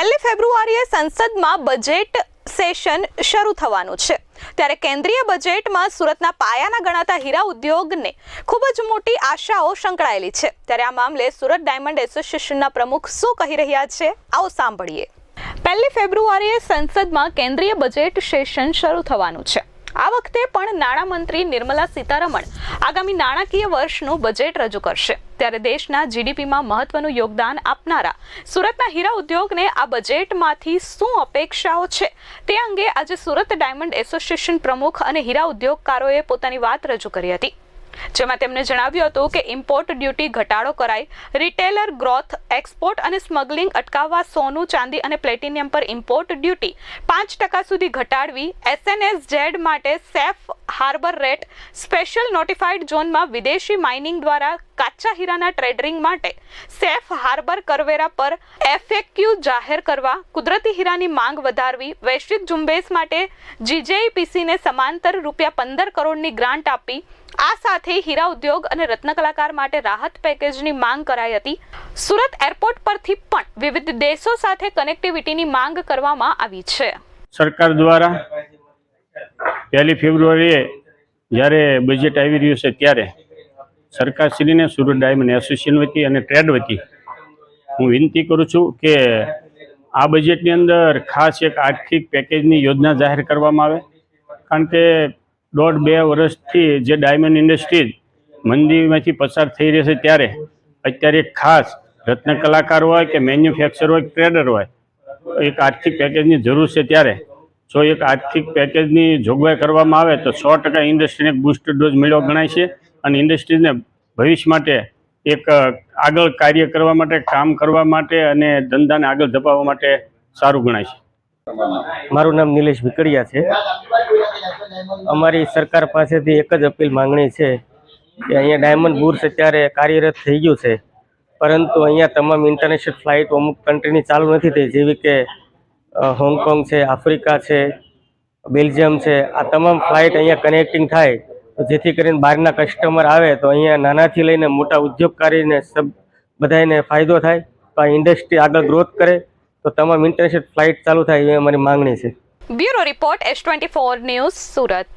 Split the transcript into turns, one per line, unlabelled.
પહેલી ફેબ્રુઆરીએ સંસદમાં બજેટ સેશન શરૂ થવાનું છે ત્યારે કેન્દ્રીય બજેટમાં સુરતના પાયાના ગણાતા હીરા ઉદ્યોગને ખૂબ જ મોટી આશાઓ સંકળાયેલી છે। ત્યારે આ મામલે સુરત ડાયમંડ એસોસિએશનના પ્રમુખ શું કહી રહ્યા છે, આવો સાંભળીએ। પહેલી ફેબ્રુઆરીએ સંસદમાં કેન્દ્રીય બજેટ સેશન શરૂ થવાનું છે। આ વખતે પણ નાણામંત્રી નિર્મલા સીતારમણ આગામી નાણાકીય વર્ષનું બજેટ રજૂ કરશે। ત્યારે દેશના જીડીપીમાં મહત્વનું યોગદાન આપનારા સુરતના હીરા ઉદ્યોગને આ બજેટમાંથી શું અપેક્ષાઓ છે તે અંગે આજે સુરત ડાયમંડ એસોસિએશન પ્રમુખ અને હીરા ઉદ્યોગકારોએ પોતાની વાત રજૂ કરી હતી, જેમાં તેમણે જણાવ્યું હતું કે ઇમ્પોર્ટ ડ્યુટી ઘટાડો કરાઈ, રિટેલર ગ્રોથ, એક્સપોર્ટ અને સ્મગલિંગ અટકાવવા સોનું, ચાંદી અને પ્લેટિનિયમ પર ઇમ્પોર્ટ ડ્યુટી 5% સુધી ઘટાડવી, SNSZ માટે safe harbour rate, special notified ઝોનમાં વિદેશી માઇનિંગ દ્વારા કાચા હીરાના ટ્રેડિંગ માટે સેફ હાર્બર કરવેરા પર FAQ જાહેર કરવા, કુદરતી હીરાની માંગ વધારવી, વૈશ્વિક ઝુંબેશ માટે GJPCને સમાંતર ₹15 કરોડની ગ્રાન્ટ આપી। આ સાથે હીરા ઉદ્યોગ અને રત્નકલાકાર માટે રાહત પેકેજની માંગ કરાઈ હતી। સુરત એરપોર્ટ પરથી પણ વિવિધ દેશો સાથે કનેક્ટિવિટીની માંગ કરવામાં આવી છે।
સરકાર દ્વારા 1 ફેબ્રુઆરીએ જ્યારે બજેટ આવી રહ્યું છે ત્યારે સરકારશ્રીને સુરત ડાયમંડ એસોસિએશન વતી અને ટ્રેડ વતી હું વિનંતી કરું છું કે આ બજેટની અંદર ખાસ એક આર્થિક પેકેજની યોજના જાહેર કરવામાં આવે, કારણ કે 1.5-2 વર્ષથી જે ડાયમંડ ઇન્ડસ્ટ્રીઝ મંદીમાંથી પસાર થઈ રહી છે ત્યારે અત્યારે ખાસ રત્ન કલાકાર હોય કે મેન્યુફેક્ચર હોય કે ટ્રેડર હોય, એક આર્થિક પેકેજની જરૂર છે। ત્યારે જો એક આર્થિક પેકેજની જોગવાઈ કરવામાં આવે તો 100% ઇન્ડસ્ટ્રીને એક બૂસ્ટર ડોઝ મળ્યો ગણાય છે અને ઇન્ડસ્ટ્રીઝને ભવિષ્ય માટે એક આગળ કાર્ય કરવા માટે, કામ કરવા માટે અને ધંધાને આગળ ધપાવવા માટે સારું ગણાય છે।
મારું નામ નિલેશ વિકડિયા છે। અમારી સરકાર પાસેથી એક જ અપીલ માંગણી છે કે અહીંયા ડાયમંડ બુર્સ અત્યારે કાર્યરત થઈ ગયું છે, પરંતુ અહીંયા તમામ ઇન્ટરનેશનલ ફ્લાઇટ અમુક કન્ટ્રીની ચાલુ નથી થઈ, જેવી કે હોંગકોંગ છે, આફ્રિકા છે, બેલ્જિયમ છે। આ તમામ ફ્લાઇટ અહીંયા કનેક્ટિંગ થાય તો જેથી કરીને બહારના કસ્ટમર આવે તો અહીંયા નાનાથી લઈને મોટા ઉદ્યોગકારીને બધાને ફાયદો થાય, તો આ ઇન્ડસ્ટ્રી આગળ ગ્રોથ કરે તો તમામ ઇન્ટરનેશનલ ફ્લાઇટ ચાલુ થાય એ અમારી માંગણી છે।
Bureau report S24 news Surat.